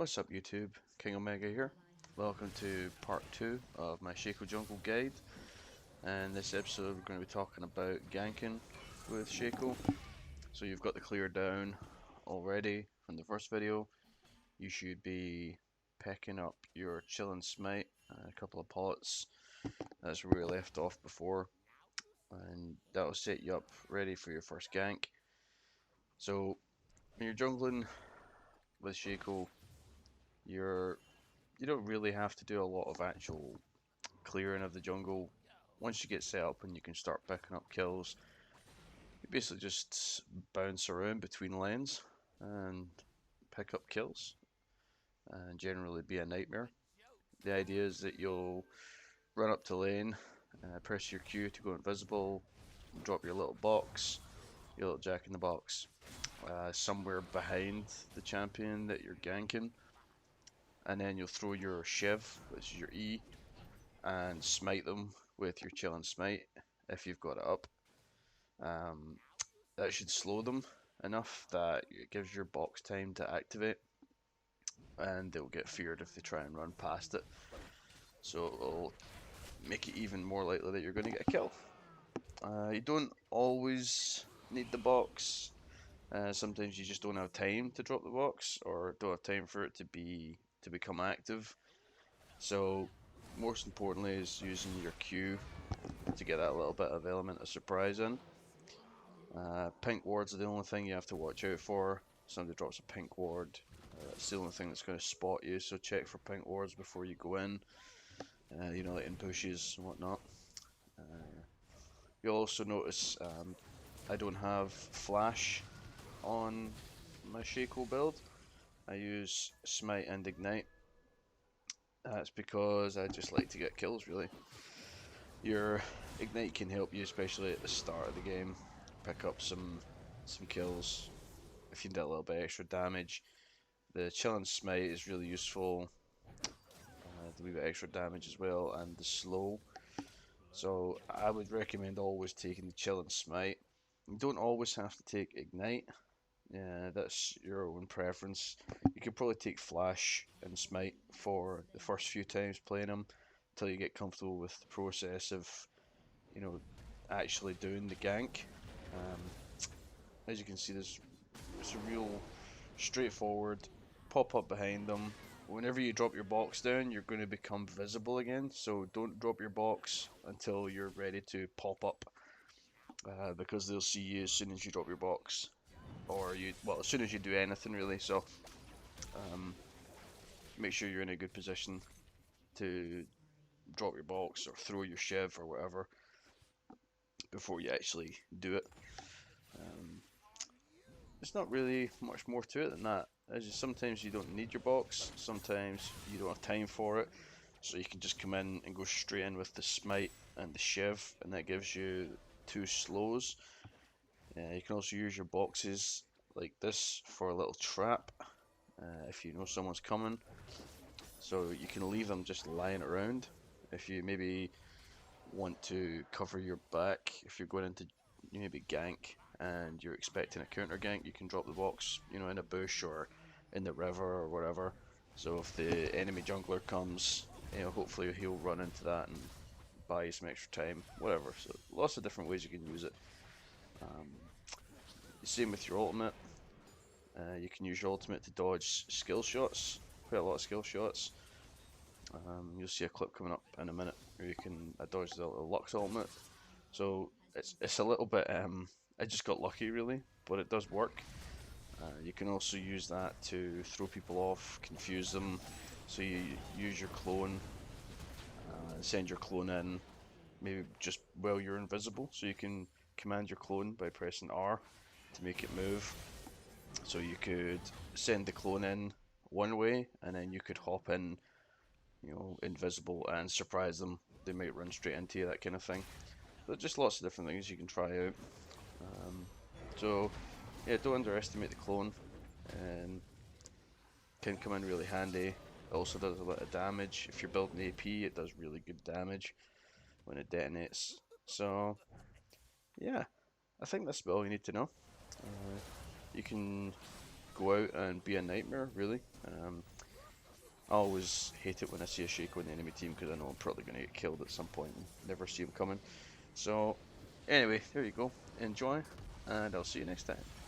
What's up YouTube, King Omega here. Welcome to part 2 of my Shaco Jungle Guide, and this episode we're going to be talking about ganking with Shaco. So you've got the clear down already from the first video. You should be picking up your chill and smite, a couple of pots, that's where we left off before, and that'll set you up ready for your first gank. So when you're jungling with Shaco, you don't really have to do a lot of actual clearing of the jungle. Once you get set up and you can start picking up kills, you basically just bounce around between lanes and pick up kills and generally be a nightmare. The idea is that you'll run up to lane, press your Q to go invisible, drop your little box, your little jack in the box, somewhere behind the champion that you're ganking, and then you'll throw your Shiv, which is your E, and smite them with your chill and smite if you've got it up. Um, that should slow them enough that it gives your box time to activate, and they'll get feared if they try and run past it. So it'll make it even more likely that you're going to get a kill. You don't always need the box. Sometimes you just don't have time to drop the box, or don't have time for it to become active. So most importantly is using your Q to get that little bit of element of surprise in. Pink wards are the only thing you have to watch out for. Somebody drops a pink ward, it's the only thing that's going to spot you, so check for pink wards before you go in, like in bushes and whatnot. You'll also notice I don't have flash on my Shaco build. I use smite and ignite. That's because I just like to get kills, really. Your ignite can help you, especially at the start of the game, pick up some kills if you need a little bit extra damage. The chill and smite is really useful, the wee bit extra damage as well, and the slow. So I would recommend always taking the chill and smite. You don't always have to take ignite. Yeah, that's your own preference. You could probably take flash and smite for the first few times playing them until you get comfortable with the process of, actually doing the gank. Um, as you can see, it's a real straightforward pop up behind them. Whenever you drop your box down, you're going to become visible again, so don't drop your box until you're ready to pop up, because they'll see you as soon as you drop your box, or as soon as you do anything really. So um, make sure you're in a good position to drop your box or throw your Shiv or whatever before you actually do it. Um, There's not really much more to it than that. Sometimes you don't need your box, sometimes you don't have time for it, so you can just come in and go straight in with the smite and the Shiv, and that gives you 2 slows. You can also use your boxes like this for a little trap, if you know someone's coming, so you can leave them just lying around. If you maybe want to cover your back, if you're going into maybe gank and you're expecting a counter gank, you can drop the box, in a bush or in the river or wherever. So if the enemy jungler comes, hopefully he'll run into that and buy you some extra time, whatever. So lots of different ways you can use it. Um, Same with your ultimate. You can use your ultimate to dodge skill shots, quite a lot of skill shots. You'll see a clip coming up in a minute where you can dodge the Lux ultimate. So it's a little bit, I just got lucky really, but it does work. You can also use that to throw people off, confuse them. So you use your clone, send your clone in, maybe just while you're invisible. So you can command your clone by pressing R to make it move. So you could send the clone in one way, and then you could hop in, invisible and surprise them. They might run straight into you, that kind of thing. But just lots of different things you can try out. So yeah, don't underestimate the clone. Can come in really handy. It also does a lot of damage. If you're building AP, it does really good damage when it detonates. So yeah, I think that's about all you need to know. You can go out and be a nightmare, really. I always hate it when I see a Shaco in the enemy team because I know I'm probably going to get killed at some point and never see him coming. So, anyway, there you go. Enjoy, and I'll see you next time.